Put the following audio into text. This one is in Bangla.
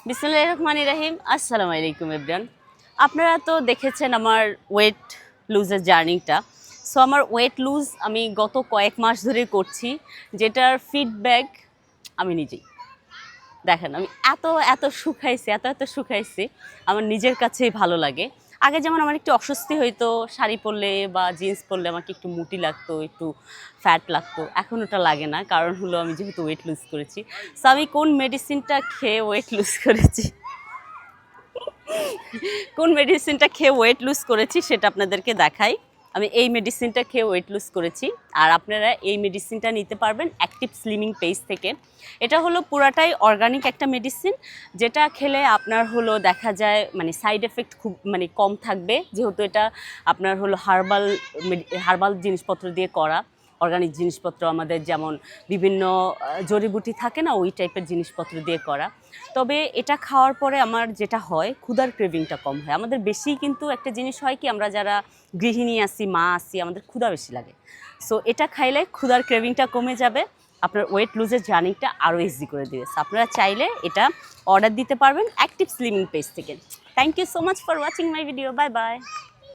বিসমিল্লাহির রহমানির রহিম। আসসালামু আলাইকুম এভরিওয়ান। আপনারা তো দেখেছেন আমার ওয়েট লুজের জার্নিটা। সো আমার ওয়েট লুজ আমি গত কয়েক মাস ধরে করছি, যেটার ফিডব্যাক আমি নিজেই দেখেন। আমি এত এত শুকাইছি, এত শুকাইছি, আমার নিজের কাছেই ভালো লাগে। আগে যেমন আমার একটু অস্বস্তি হইতো, শাড়ি পরলে বা জিন্স পরলে আমাকে একটু মোটি লাগতো, একটু ফ্যাট লাগতো। এখন ওটা লাগে না, কারণ হলো আমি যেহেতু ওয়েট লুজ করেছি। সো আমি কোন মেডিসিনটা খেয়ে ওয়েট লুজ করেছি, কোন মেডিসিনটা খেয়ে ওয়েট লুজ করেছি সেটা আপনাদেরকে দেখাই। আমি এই মেডিসিনটা খেয়ে ওয়েট লুজ করেছি, আর আপনারা এই মেডিসিনটা নিতে পারবেন অ্যাক্টিভ স্লিমিং পেজ থেকে। এটা হলো পুরাটাই অর্গানিক একটা মেডিসিন, যেটা খেলে আপনার হলো দেখা যায় মানে সাইড এফেক্ট খুব মানে কম থাকবে, যেহেতু এটা আপনার হলো হার্বাল জিনিসপত্র দিয়ে করা। অর্গানিক জিনিসপত্র আমাদের যেমন বিভিন্ন জড়িবুটি থাকে না, ওই টাইপের জিনিসপত্র দিয়ে করা। তবে এটা খাওয়ার পরে আমার যেটা হয়, ক্ষুধার ক্রেভিংটা কম হয়। আমাদের বেশি কিন্তু একটা জিনিস হয় কি, আমরা যারা গৃহিণী আছি, মা আছি, আমাদের ক্ষুধা বেশি লাগে। সো এটা খাইলে ক্ষুধার ক্রেভিংটা কমে যাবে, আপনার ওয়েট লুজের জার্নিটা আরও ইজি করে দিবে। সো আপনারা চাইলে এটা অর্ডার দিতে পারবেন অ্যাক্টিভ স্লিমিং পেজ থেকে। Thank you so much for watching my video. Bye by.